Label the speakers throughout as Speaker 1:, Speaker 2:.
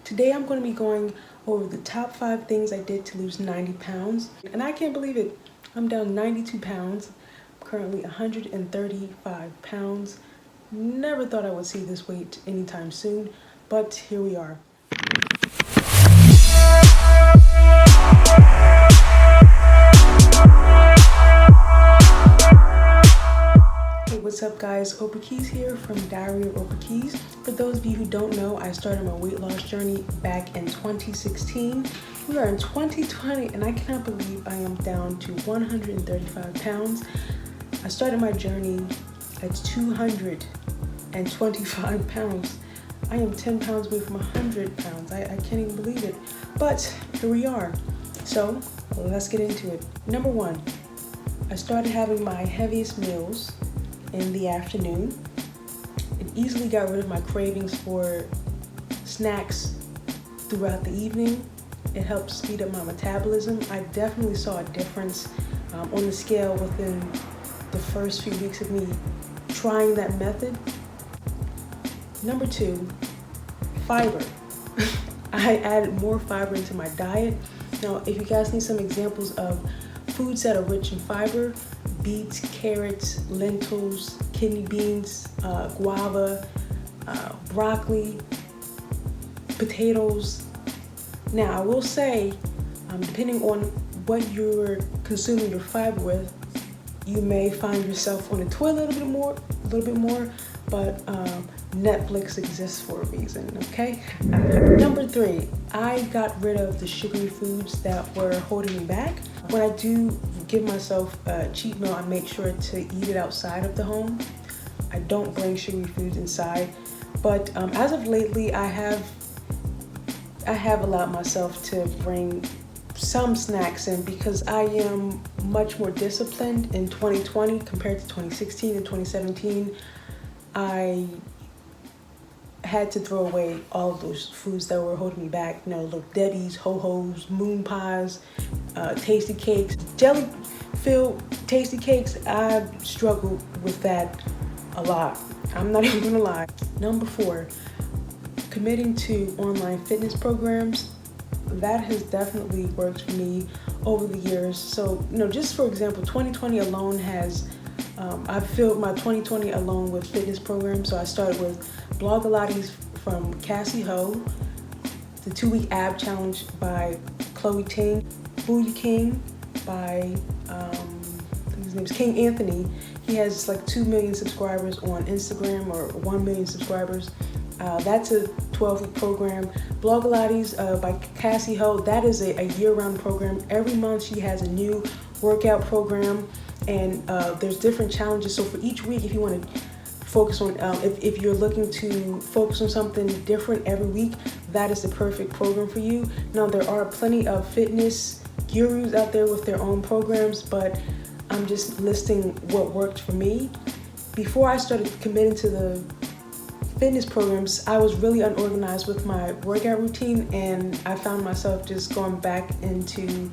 Speaker 1: Today I'm going to be going over the top 5 things I did to lose 90 pounds. And I can't believe it. I'm down 92 pounds. I'm currently 135 pounds. Never thought I would see this weight anytime soon, but here we are. What's up guys, Oprah Keys here from Diary of Oprah Keys. For those of you who don't know, I started my weight loss journey back in 2016. We are in 2020 and I cannot believe I am down to 135 pounds. I started my journey at 225 pounds. I am 10 pounds away from 100 pounds. I can't even believe it, but here we are. So let's get into it. Number 1, I started having my heaviest meals in the afternoon. It easily got rid of my cravings for snacks throughout the evening. It helped speed up my metabolism. I definitely saw a difference on the scale within the first few weeks of me trying that method. Number 2, fiber. I added more fiber into my diet. Now, if you guys need some examples of foods that are rich in fiber, beets, carrots, lentils, kidney beans, guava, broccoli, potatoes. Now, I will say, depending on what you're consuming your fiber with, you may find yourself on the toilet a little bit more, but Netflix exists for a reason, okay? Number 3, I got rid of the sugary foods that were holding me back. When I do give myself a cheat meal, I make sure to eat it outside of the home. I don't bring sugary foods inside, but as of lately, I have allowed myself to bring some snacks in because I am much more disciplined in 2020 compared to 2016 and 2017. I had to throw away all of those foods that were holding me back. You know, Little Debbie's, Ho-Ho's, moon pies, tasty cakes, jelly-filled tasty cakes. I struggled with that a lot. I'm not even gonna lie. Number 4, committing to online fitness programs. That has definitely worked for me over the years. So, you know, just for example, 2020 alone has I filled my 2020 alone with fitness programs. So I started with Blogilates from Cassie Ho, the 2-week ab challenge by Chloe Ting, Booty King by his name is King Anthony. He has like 2 million subscribers on Instagram, or 1 million subscribers. That's a 12-week program. Blogilates by Cassie Ho, that is a year-round program. Every month she has a new workout program, and there's different challenges. So for each week, if you want to focus on, if you're looking to focus on something different every week, that is the perfect program for you. Now, there are plenty of fitness gurus out there with their own programs, but I'm just listing what worked for me. Before I started committing to the fitness programs, I was really unorganized with my workout routine, and I found myself just going back into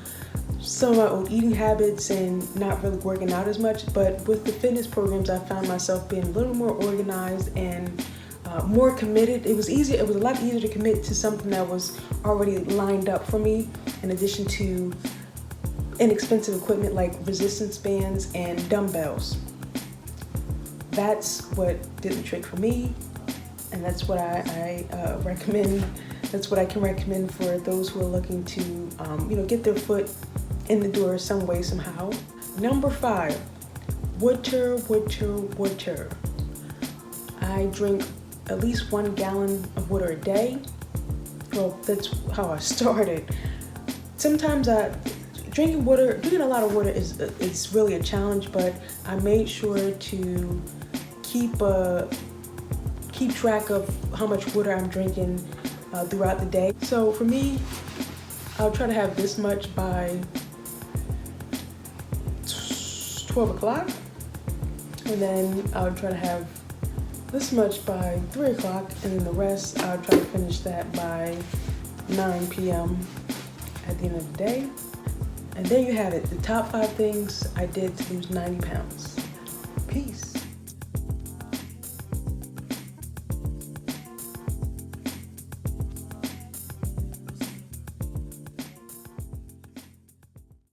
Speaker 1: some of my old eating habits and not really working out as much. But with the fitness programs, I found myself being a little more organized and more committed. It was a lot easier to commit to something that was already lined up for me, in addition to inexpensive equipment like resistance bands and dumbbells. That's what did the trick for me, and that's what I recommend. That's what I can recommend for those who are looking to get their foot in the door some way, somehow. Number 5, water. I drink at least 1 gallon of water a day. Well, that's how I started. Sometimes drinking a lot of water is really a challenge, but I made sure to keep track of how much water I'm drinking throughout the day. So for me, I'll try to have this much by 12 o'clock, and then I'll try to have this much by 3 o'clock, and then the rest I'll try to finish that by 9 p.m. at the end of the day. And there you have it, the top 5 things I did to lose 90 pounds.